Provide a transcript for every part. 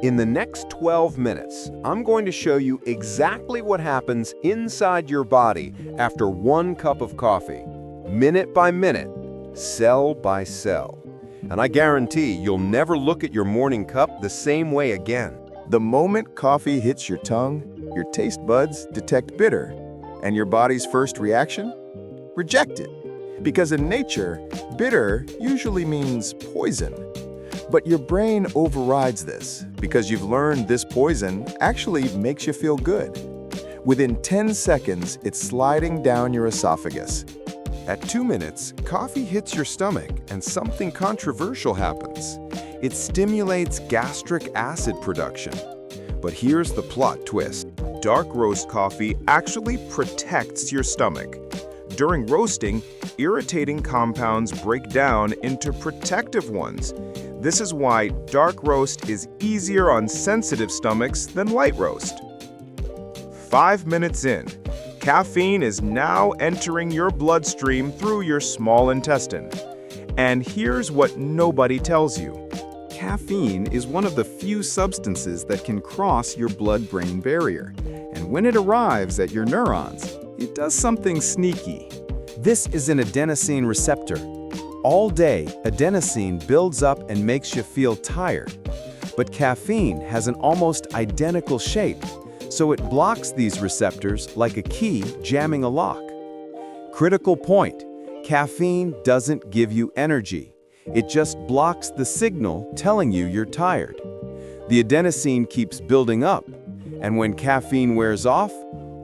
In the next 12 minutes, I'm going to show you exactly what happens inside your body after 1 cup of coffee, minute by minute, cell by cell. And I guarantee you'll never look at your morning cup the same way again. The moment coffee hits your tongue, your taste buds detect bitter, and your body's first reaction? Reject it. Because in nature, bitter usually means poison. But your brain overrides this because you've learned this poison actually makes you feel good. Within 10 seconds, it's sliding down your esophagus. At 2 minutes, coffee hits your stomach and something controversial happens. It stimulates gastric acid production. But here's the plot twist. Dark roast coffee actually protects your stomach. During roasting, irritating compounds break down into protective ones. This is why dark roast is easier on sensitive stomachs than light roast. 5 minutes in, caffeine is now entering your bloodstream through your small intestine. And here's what nobody tells you. Caffeine is one of the few substances that can cross your blood-brain barrier. And when it arrives at your neurons, it does something sneaky. This is an adenosine receptor. All day, adenosine builds up and makes you feel tired. But caffeine has an almost identical shape, so it blocks these receptors like a key jamming a lock. Critical point: caffeine doesn't give you energy. It just blocks the signal telling you you're tired. The adenosine keeps building up, and when caffeine wears off,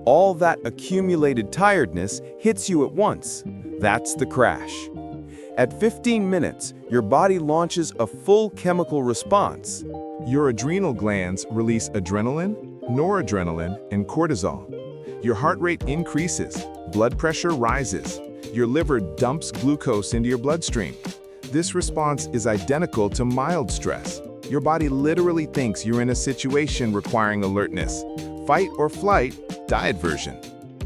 all that accumulated tiredness hits you at once. That's the crash. At 15 minutes, your body launches a full chemical response. Your adrenal glands release adrenaline, noradrenaline, and cortisol. Your heart rate increases, blood pressure rises. Your liver dumps glucose into your bloodstream. This response is identical to mild stress. Your body literally thinks you're in a situation requiring alertness. Fight or flight, diet version.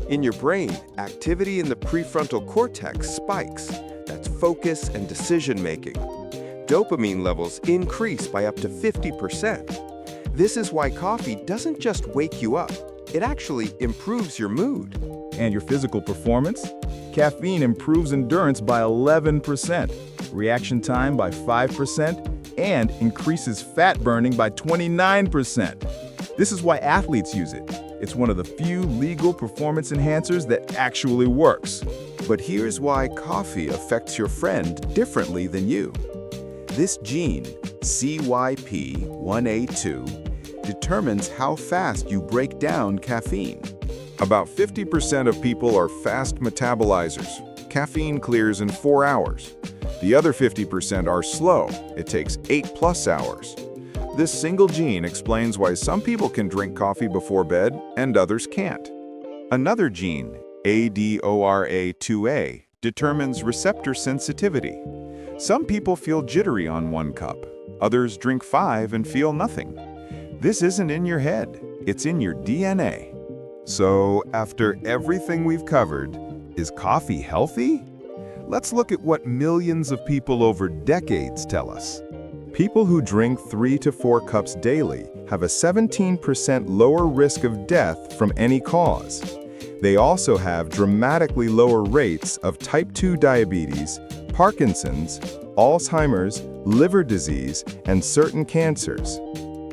In your brain, activity in the prefrontal cortex spikes. That's focus and decision-making. Dopamine levels increase by up to 50%. This is why coffee doesn't just wake you up, it actually improves your mood. And your physical performance? Caffeine improves endurance by 11%, reaction time by 5%, and increases fat burning by 29%. This is why athletes use it. It's one of the few legal performance enhancers that actually works. But here's why coffee affects your friend differently than you. This gene, CYP1A2, determines how fast you break down caffeine. About 50% of people are fast metabolizers. Caffeine clears in 4 hours. The other 50% are slow. It takes 8+ hours. This single gene explains why some people can drink coffee before bed and others can't. Another gene, ADORA2A, determines receptor sensitivity. Some people feel jittery on 1 cup. Others drink 5 and feel nothing. This isn't in your head, it's in your DNA. So, after everything we've covered, is coffee healthy? Let's look at what millions of people over decades tell us. People who drink 3 to 4 cups daily have a 17% lower risk of death from any cause. They also have dramatically lower rates of type 2 diabetes, Parkinson's, Alzheimer's, liver disease, and certain cancers.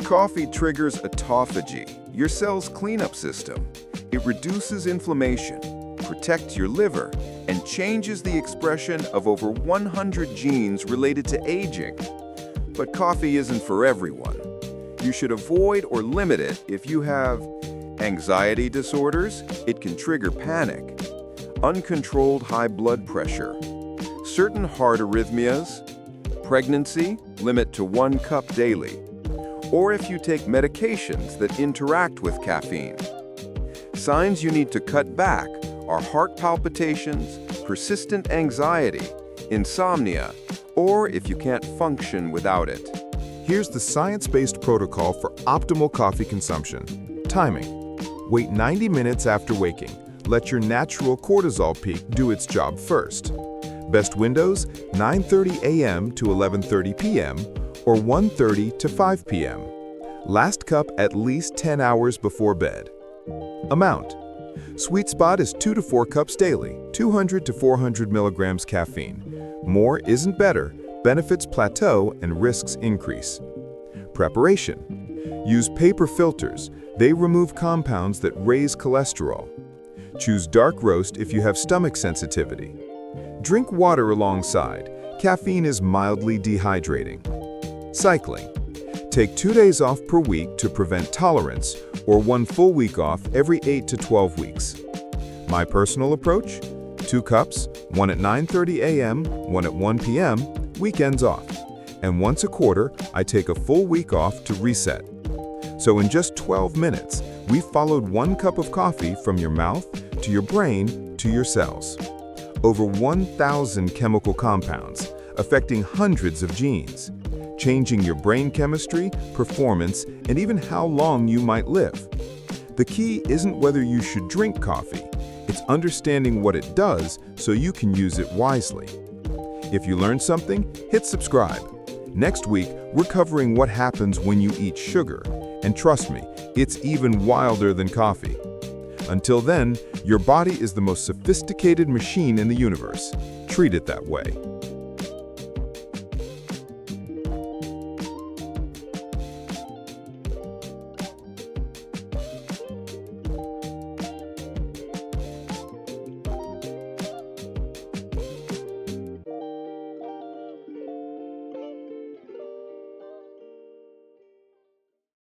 Coffee triggers autophagy, your cell's cleanup system. It reduces inflammation, protects your liver, and changes the expression of over 100 genes related to aging. But coffee isn't for everyone. You should avoid or limit it if you have anxiety disorders. It can trigger panic, uncontrolled high blood pressure, certain heart arrhythmias, pregnancy, limit to 1 cup daily, or if you take medications that interact with caffeine. Signs you need to cut back are heart palpitations, persistent anxiety, insomnia, or if you can't function without it. Here's the science-based protocol for optimal coffee consumption. Timing. Wait 90 minutes after waking. Let your natural cortisol peak do its job first. Best windows, 9:30 a.m. to 11:30 p.m. or 1:30 to 5 p.m. Last cup at least 10 hours before bed. Amount. Sweet spot is 2 to 4 cups daily, 200 to 400 milligrams caffeine. More isn't better, benefits plateau and risks increase. Preparation. Use paper filters. They remove compounds that raise cholesterol. Choose dark roast if you have stomach sensitivity. Drink water alongside. Caffeine is mildly dehydrating. Cycling. Take 2 days off per week to prevent tolerance, or 1 full week off every 8 to 12 weeks. My personal approach? 2 cups, 1 at 9:30 a.m., 1 at 1 p.m., weekends off. And once a quarter, I take a full week off to reset. So in just 12 minutes, we followed 1 cup of coffee from your mouth to your brain to your cells. Over 1,000 chemical compounds, affecting hundreds of genes, changing your brain chemistry, performance, and even how long you might live. The key isn't whether you should drink coffee, it's understanding what it does so you can use it wisely. If you learned something, hit subscribe. Next week, we're covering what happens when you eat sugar, and trust me, it's even wilder than coffee. Until then, your body is the most sophisticated machine in the universe. Treat it that way.